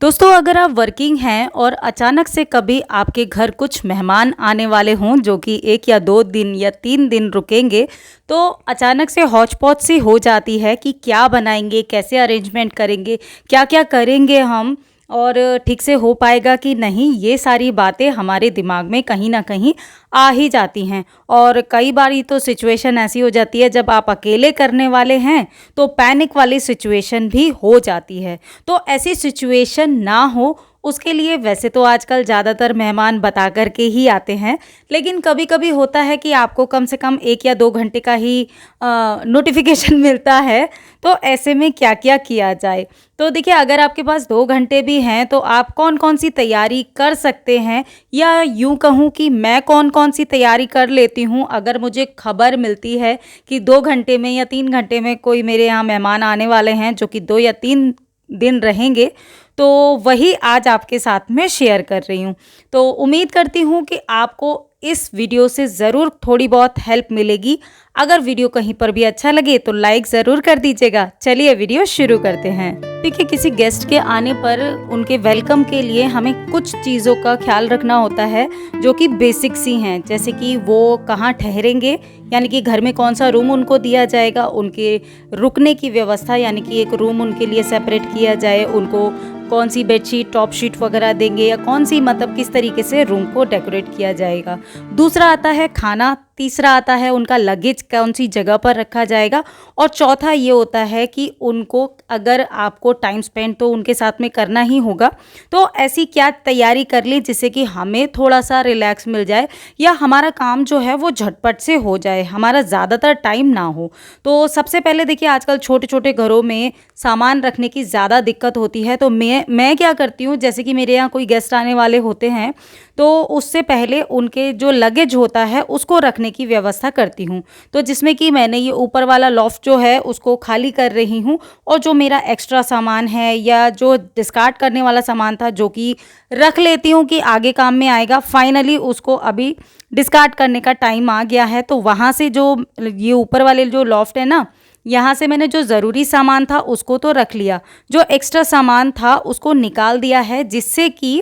दोस्तों, अगर आप वर्किंग हैं और अचानक से कभी आपके घर कुछ मेहमान आने वाले हों जो कि 1 या 2 दिन या 3 दिन रुकेंगे, तो अचानक से हौच-पौच सी हो जाती है कि क्या बनाएँगे, कैसे अरेंजमेंट करेंगे, क्या-क्या करेंगे हम और ठीक से हो पाएगा कि नहीं, ये सारी बातें हमारे दिमाग में कहीं न कहीं आ ही जाती हैं। और कई बारी तो सिचुएशन ऐसी हो जाती है जब आप अकेले करने वाले हैं, तो पैनिक वाली सिचुएशन भी हो जाती है। तो ऐसी सिचुएशन ना हो उसके लिए वैसे तो आजकल ज़्यादातर मेहमान बता कर के ही आते हैं, लेकिन कभी-कभी होता है कि आपको कम से कम 1 या 2 घंटे का ही नोटिफ़िकेशन मिलता है, तो ऐसे में क्या-क्या किया जाए? तो देखिए, अगर आपके पास 2 घंटे भी हैं तो आप कौन-कौन सी तैयारी कर सकते हैं, या यूँ कहूँ कि मैं कौन-कौन सी तैयारी कर लेती हूँ अगर मुझे खबर मिलती है कि 2 घंटे में या 3 घंटे में कोई मेरे यहाँ मेहमान आने वाले हैं जो कि 2 या 3 दिन रहेंगे, तो वही आज आपके साथ में शेयर कर रही हूँ। तो उम्मीद करती हूँ कि आपको इस वीडियो से ज़रूर थोड़ी बहुत हेल्प मिलेगी। अगर वीडियो कहीं पर भी अच्छा लगे तो लाइक ज़रूर कर दीजिएगा। चलिए वीडियो शुरू करते हैं। देखिए, किसी गेस्ट के आने पर उनके वेलकम के लिए हमें कुछ चीज़ों का ख्याल रखना होता है जो कि बेसिक सी हैं, जैसे कि वो कहाँ ठहरेंगे, यानी कि घर में कौन सा रूम उनको दिया जाएगा, उनके रुकने की व्यवस्था यानी कि एक रूम उनके लिए सेपरेट किया जाए, उनको कौन सी बेडशीट, टॉप शीट वगैरह देंगे या कौन सी मतलब किस तरीके से रूम को डेकोरेट किया जाएगा। दूसरा आता है खाना, तीसरा आता है उनका लगेज कौन सी जगह पर रखा जाएगा, और चौथा ये होता है कि उनको अगर आपको टाइम स्पेंड तो उनके साथ में करना ही होगा, तो ऐसी क्या तैयारी कर लें जिससे कि हमें थोड़ा-सा रिलैक्स मिल जाए या हमारा काम जो है वो झटपट से हो जाए, हमारा ज़्यादातर टाइम ना हो। तो सबसे पहले देखिए, आजकल छोटे-छोटे घरों में सामान रखने की ज़्यादा दिक्कत होती है, तो मैं क्या करती हूँ, जैसे कि मेरे यहाँ कोई गेस्ट आने वाले होते हैं, तो उससे पहले उनके जो लगेज होता है उसको रखने की व्यवस्था करती हूँ। तो जिसमें कि मैंने ये ऊपर वाला लॉफ्ट जो है उसको खाली कर रही हूँ, और जो मेरा एक्स्ट्रा सामान है या जो डिस्कार्ड करने वाला सामान था जो कि रख लेती हूँ कि आगे काम में आएगा, फाइनली उसको अभी डिस्कार्ड करने का टाइम आ गया है। तो वहाँ से जो ये ऊपर वाले जो लॉफ्ट है ना, यहाँ से मैंने जो ज़रूरी सामान था उसको तो रख लिया, जो एक्स्ट्रा सामान था उसको निकाल दिया है, जिससे कि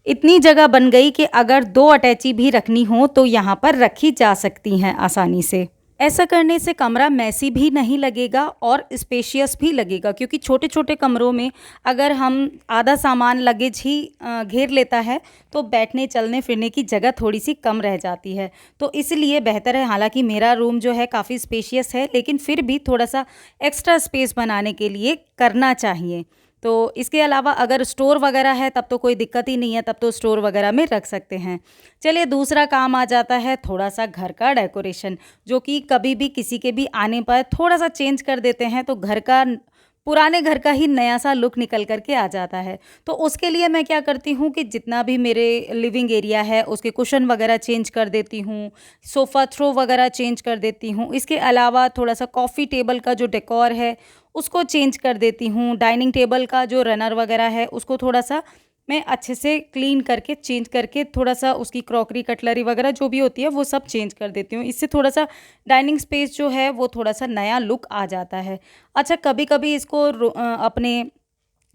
इतनी जगह बन गई कि अगर 2 अटैची भी रखनी हो तो यहाँ पर रखी जा सकती हैं आसानी से। ऐसा करने से कमरा मेसी भी नहीं लगेगा और स्पेशियस भी लगेगा, क्योंकि छोटे-छोटे कमरों में अगर हम आधा सामान लगेज ही घेर लेता है, तो बैठने, चलने फिरने की जगह थोड़ी-सी कम रह जाती है। तो इसलिए बेहतर है, हालाँकि मेरा रूम जो है काफ़ी स्पेशियस है, लेकिन फिर भी थोड़ा-सा एक्स्ट्रा स्पेस बनाने के लिए करना चाहिए। तो इसके अलावा अगर स्टोर वगैरह है तब तो कोई दिक्कत ही नहीं है, तब तो स्टोर वगैरह में रख सकते हैं। चलिए, दूसरा काम आ जाता है थोड़ा-सा घर का डेकोरेशन, जो कि कभी भी किसी के भी आने पर थोड़ा-सा चेंज कर देते हैं तो घर का पुराने घर का ही नया-सा लुक निकल कर के आ जाता है। तो उसके लिए मैं क्या करती हूँ कि जितना भी मेरे लिविंग एरिया है उसके कुशन वगैरह चेंज कर देती हूँ, सोफ़ा थ्रो वगैरह चेंज कर देती हूँ। इसके अलावा थोड़ा-सा कॉफ़ी टेबल का जो डेकोर है उसको चेंज कर देती हूँ। डाइनिंग टेबल का जो रनर वगैरह है उसको थोड़ा-सा मैं अच्छे से क्लीन करके, चेंज करके, थोड़ा-सा उसकी क्रॉकरी, कटलरी वगैरह जो भी होती है वो सब चेंज कर देती हूँ। इससे थोड़ा-सा डाइनिंग स्पेस जो है वो थोड़ा-सा नया लुक आ जाता है। अच्छा, कभी-कभी इसको अपने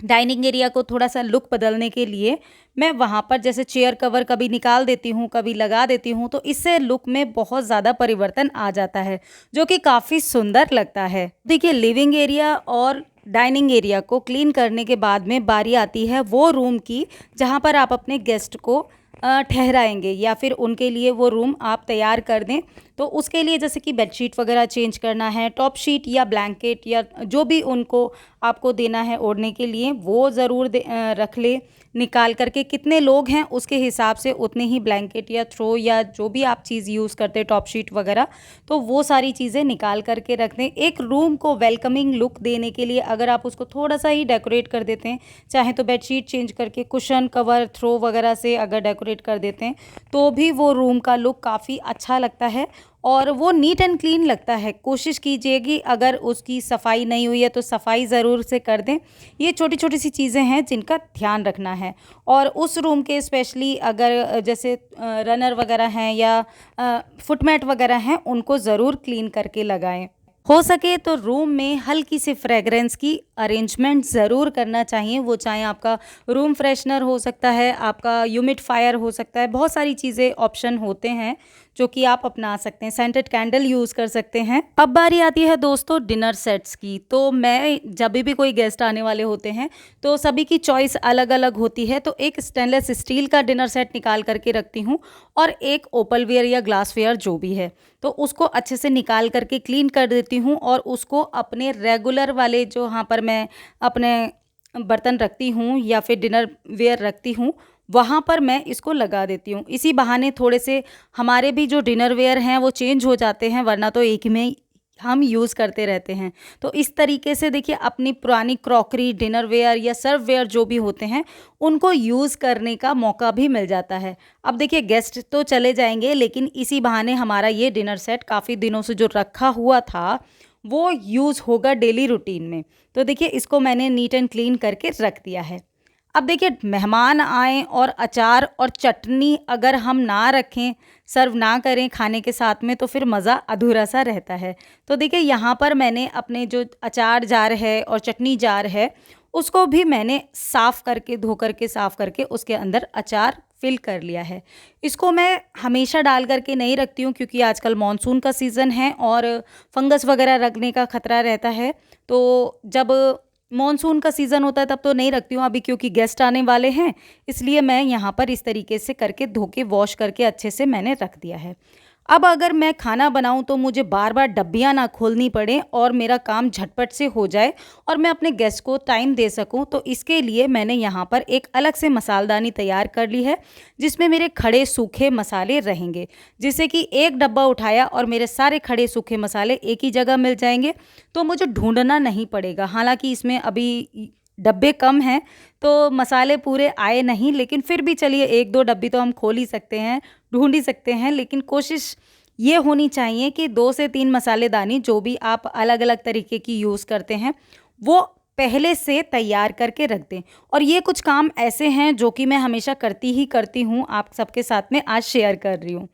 डाइनिंग एरिया को थोड़ा-सा लुक बदलने के लिए मैं वहाँ पर जैसे चेयर कवर कभी निकाल देती हूँ, कभी लगा देती हूँ, तो इससे लुक में बहुत ज़्यादा परिवर्तन आ जाता है, जो कि काफ़ी सुंदर लगता है। देखिए, लिविंग एरिया और डाइनिंग एरिया को क्लीन करने के बाद में बारी आती है वो रूम की जहाँ पर आप अपने गेस्ट को ठहराएँगे या फिर उनके लिए वो रूम आप तैयार कर दें। तो उसके लिए जैसे कि बेडशीट वगैरह चेंज करना है, टॉप शीट या ब्लैंकेट या जो भी उनको आपको देना है ओढ़ने के लिए, वो ज़रूर रख लें निकाल कर के। कितने लोग हैं उसके हिसाब से उतने ही ब्लैंकेट या थ्रो या जो भी आप चीज़ यूज़ करते हैं, टॉप शीट वगैरह, तो वो सारी चीज़ें निकाल कर के रख दें। एक रूम को वेलकमिंग लुक देने के लिए अगर आप उसको थोड़ा-सा ही डेकोरेट कर देते हैं, चाहे तो बेडशीट चेंज करके कुशन, कवर, थ्रो वगैरह से अगर डेकोरेट कर देते हैं, तो भी वो रूम का लुक काफ़ी अच्छा लगता है और वो नीट एंड क्लीन लगता है। कोशिश कीजिए कि अगर उसकी सफाई नहीं हुई है तो सफाई ज़रूर से कर दें। ये छोटी-छोटी सी चीज़ें हैं जिनका ध्यान रखना है। और उस रूम के स्पेशली अगर जैसे रनर वगैरह हैं या फुटमैट वगैरह हैं, उनको ज़रूर क्लीन करके लगाएँ। हो सके तो रूम में हल्की सी फ्रेग्रेंस की अरेंजमेंट ज़रूर करना चाहिए। वो चाहे आपका रूम फ्रेशनर हो सकता है, आपका ह्यूमिडिफायर हो सकता है, बहुत सारी चीज़ें ऑप्शन होते हैं जो कि आप अपना सकते हैं। सेंटेड कैंडल यूज़ कर सकते हैं। अब बारी आती है दोस्तों डिनर सेट्स की। तो मैं जब भी कोई गेस्ट आने वाले होते हैं तो सभी की चॉइस अलग-अलग होती है। तो एक स्टेनलेस स्टील का डिनर सेट निकाल कर के रखती हूँ और एक ओपलवेयर या ग्लासवेयर जो भी है, तो उसको अच्छे से निकाल करके क्लीन कर देती हूँ और उसको अपने रेगुलर वाले जो यहाँ पर मैं अपने बर्तन रखती हूँ या फिर डिनर वेयर रखती हूँ, वहाँ पर मैं इसको लगा देती हूँ। इसी बहाने थोड़े से हमारे भी जो डिनर वेयर हैं वो चेंज हो जाते हैं, वरना तो एक ही में हम यूज़ करते रहते हैं। तो इस तरीके से देखिए अपनी पुरानी क्रॉकरी, डिनर वेयर या सर्व वेयर जो भी होते हैं, उनको यूज़ करने का मौका भी मिल जाता है। अब देखिए गेस्ट तो चले जाएँगे, लेकिन इसी बहाने हमारा ये डिनर सेट काफ़ी दिनों से जो रखा हुआ था, वो यूज़ होगा डेली रूटीन में। तो देखिए इसको मैंने नीट एंड क्लीन करके रख दिया है। अब देखिए मेहमान आएँ और अचार और चटनी अगर हम ना रखें, सर्व ना करें खाने के साथ में, तो फिर मज़ा अधूरा-सा रहता है। तो देखिए यहाँ पर मैंने अपने जो अचार जार है और चटनी जार है, उसको भी मैंने साफ़ करके, धो करके साफ़ करके उसके अंदर अचार फ़िल कर लिया है। इसको मैं हमेशा डाल कर के नहीं रखती हूँ, क्योंकि आजकल मानसून का सीज़न है और फंगस वगैरह लगने का खतरा रहता है। तो जब मॉनसून का सीज़न होता है तब तो नहीं रखती हूँ, अभी क्योंकि गेस्ट आने वाले हैं, इसलिए मैं यहाँ पर इस तरीके से करके धो के वॉश करके अच्छे से मैंने रख दिया है। अब अगर मैं खाना बनाऊँ तो मुझे बार-बार डब्बियाँ ना खोलनी पड़े और मेरा काम झटपट से हो जाए और मैं अपने गेस्ट को टाइम दे सकूँ, तो इसके लिए मैंने यहाँ पर एक अलग से मसालदानी तैयार कर ली है, जिसमें मेरे खड़े सूखे मसाले रहेंगे। जिससे कि एक डब्बा उठाया और मेरे सारे खड़े सूखे मसाले एक ही जगह मिल जाएँगे, तो मुझे ढूँढना नहीं पड़ेगा। हालाँकि इसमें अभी डब्बे कम हैं, तो मसाले पूरे आए नहीं, लेकिन फिर भी चलिए 1-2 डब्बी तो हम खोल ही सकते हैं, ढूँढ ही सकते हैं। लेकिन कोशिश ये होनी चाहिए कि 2 से 3 मसालेदानी जो भी आप अलग-अलग तरीके की यूज़ करते हैं, वो पहले से तैयार करके रख दें। और ये कुछ काम ऐसे हैं जो कि मैं हमेशा करती ही करती हूँ, आप सबके साथ में आज शेयर कर रही हूँ।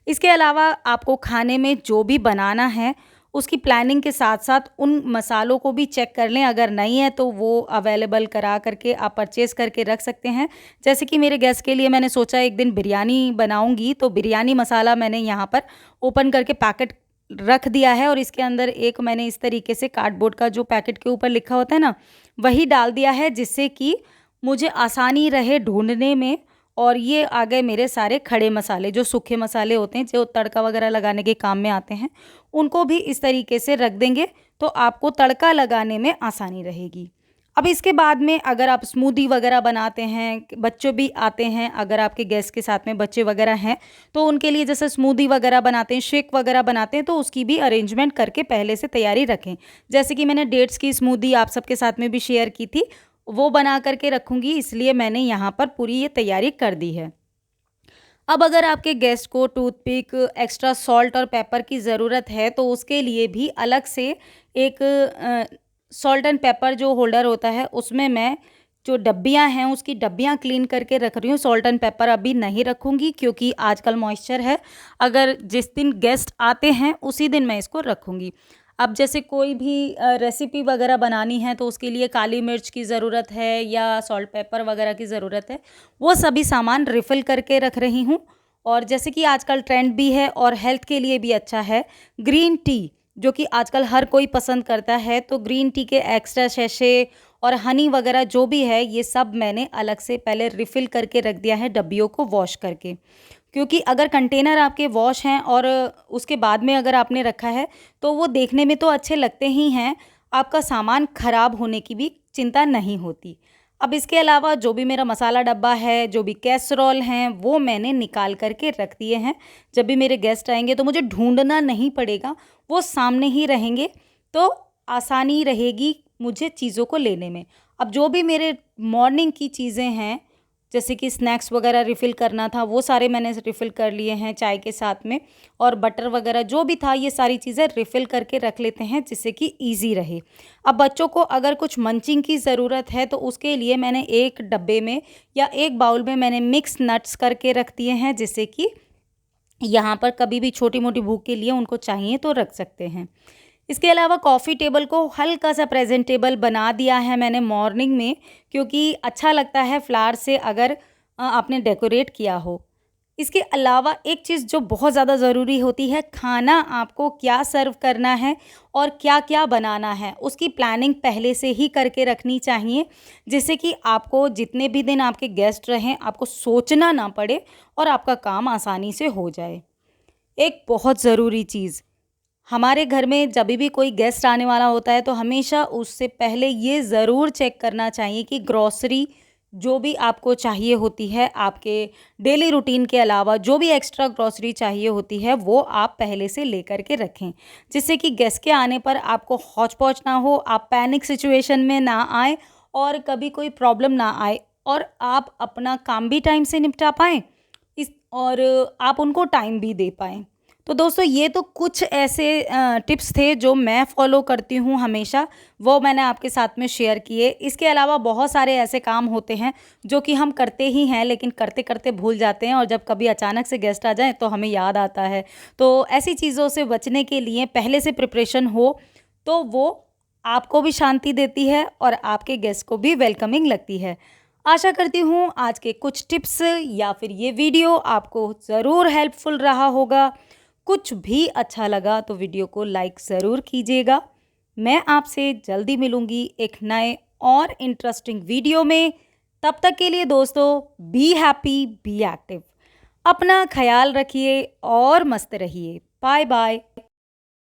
इसके अलावा आपको खाने में जो भी बनाना है, उसकी प्लानिंग के साथ-साथ उन मसालों को भी चेक कर लें, अगर नहीं है तो वो अवेलेबल करा करके आप परचेज़ करके रख सकते हैं। जैसे कि मेरे गेस्ट के लिए मैंने सोचा एक दिन बिरयानी बनाऊँगी, तो बिरयानी मसाला मैंने यहाँ पर ओपन करके पैकेट रख दिया है और इसके अंदर एक मैंने इस तरीके से कार्डबोर्ड का जो पैकेट के ऊपर लिखा होता है ना, वही डाल दिया है, जिससे कि मुझे आसानी रहे ढूँढने में। और ये आ गए मेरे सारे खड़े मसाले, जो सूखे मसाले होते हैं, जो तड़का वगैरह लगाने के काम में आते हैं, उनको भी इस तरीके से रख देंगे, तो आपको तड़का लगाने में आसानी रहेगी। अब इसके बाद में अगर आप स्मूदी वगैरह बनाते हैं, बच्चे भी आते हैं, अगर आपके गेस्ट के साथ में बच्चे वगैरह हैं, तो उनके लिए जैसे स्मूदी वगैरह बनाते हैं, शेक वगैरह बनाते हैं, तो उसकी भी अरेंजमेंट करके पहले से तैयारी रखें। जैसे कि मैंने डेट्स की स्मूदी आप सबके साथ में भी शेयर की थी, वो बना कर के रखूँगी, इसलिए मैंने यहाँ पर पूरी ये तैयारी कर दी है। अब अगर आपके गेस्ट को टूथपिक, एक्स्ट्रा सॉल्ट और पेपर की ज़रूरत है, तो उसके लिए भी अलग से एक सॉल्ट एंड पेपर जो होल्डर होता है, उसमें मैं जो डब्बियाँ हैं, उसकी डब्बियाँ क्लीन करके रख रही हूँ। सॉल्ट एंड पेपर अभी नहीं रखूँगी, क्योंकि आजकल मॉइस्चर है। अगर जिस दिन गेस्ट आते हैं, उसी दिन मैं इसको रखूँगी। अब जैसे कोई भी रेसिपी वगैरह बनानी है, तो उसके लिए काली मिर्च की ज़रूरत है या सॉल्ट पेपर वगैरह की ज़रूरत है, वो सभी सामान रिफ़िल करके रख रही हूँ। और जैसे कि आजकल ट्रेंड भी है और हेल्थ के लिए भी अच्छा है, ग्रीन टी, जो कि आजकल हर कोई पसंद करता है, तो ग्रीन टी के एक्स्ट्रा सैशे और हनी वगैरह जो भी है, ये सब मैंने अलग से पहले रिफ़िल करके रख दिया है डब्बियों को वॉश करके। क्योंकि अगर कंटेनर आपके वॉश हैं और उसके बाद में अगर आपने रखा है, तो वो देखने में तो अच्छे लगते ही हैं, आपका सामान खराब होने की भी चिंता नहीं होती। अब इसके अलावा जो भी मेरा मसाला डब्बा है, जो भी कैसरोल हैं, वो मैंने निकाल कर के रख दिए हैं। जब भी मेरे गेस्ट आएँगे तो मुझे ढूँढना नहीं पड़ेगा, वो सामने ही रहेंगे, तो आसानी रहेगी मुझे चीज़ों को लेने में। अब जो भी मेरे मॉर्निंग की चीज़ें हैं, जैसे कि स्नैक्स वगैरह रिफ़िल करना था, वो सारे मैंने रिफ़िल कर लिए हैं चाय के साथ में, और बटर वगैरह जो भी था, ये सारी चीज़ें रिफ़िल करके रख लेते हैं, जिससे कि ईज़ी रहे। अब बच्चों को अगर कुछ मंचिंग की ज़रूरत है, तो उसके लिए मैंने एक डब्बे में या एक बाउल में मैंने मिक्स नट्स करके रख दिए हैं, जिससे कि यहाँ पर कभी भी छोटी-मोटी भूख के लिए उनको चाहिए तो रख सकते हैं। इसके अलावा कॉफ़ी टेबल को हल्का सा प्रेजेंटेबल बना दिया है मैंने मॉर्निंग में, क्योंकि अच्छा लगता है फ्लावर से अगर आपने डेकोरेट किया हो। इसके अलावा एक चीज़ जो बहुत ज़्यादा ज़रूरी होती है, खाना आपको क्या सर्व करना है और क्या-क्या बनाना है, उसकी प्लानिंग पहले से ही करके रखनी चाहिए, जिससे कि आपको जितने भी दिन आपके गेस्ट रहें, आपको सोचना ना पड़े और आपका काम आसानी से हो जाए। एक बहुत ज़रूरी चीज़, हमारे घर में जभी भी कोई गेस्ट आने वाला होता है तो हमेशा उससे पहले ये ज़रूर चेक करना चाहिए कि ग्रॉसरी जो भी आपको चाहिए होती है, आपके डेली रूटीन के अलावा जो भी एक्स्ट्रा ग्रॉसरी चाहिए होती है वो आप पहले से लेकर के रखें, जिससे कि गेस्ट के आने पर आपको हौच-पौच ना हो, आप पैनिक सिचुएशन में ना आएँ और कभी कोई प्रॉब्लम ना आए और आप अपना काम भी टाइम से निपटा पाएँ इस और आप उनको टाइम भी दे पाएँ। तो दोस्तों ये तो कुछ ऐसे टिप्स थे जो मैं फ़ॉलो करती हूँ हमेशा, वो मैंने आपके साथ में शेयर किए। इसके अलावा बहुत सारे ऐसे काम होते हैं जो कि हम करते ही हैं लेकिन करते-करते भूल जाते हैं और जब कभी अचानक से गेस्ट आ जाएँ तो हमें याद आता है। तो ऐसी चीज़ों से बचने के लिए पहले से प्रिपरेशन हो तो वो आपको भी शांति देती है और आपके गेस्ट को भी वेलकमिंग लगती है। आशा करती हूँ आज के कुछ टिप्स या फिर ये वीडियो आपको ज़रूर हेल्पफुल रहा होगा। कुछ भी अच्छा लगा तो वीडियो को लाइक ज़रूर कीजिएगा। मैं आपसे जल्दी मिलूँगी एक नए और इंटरेस्टिंग वीडियो में। तब तक के लिए दोस्तों, बी हैप्पी, बी एक्टिव। अपना ख़्याल रखिए और मस्त रहिए। Bye bye.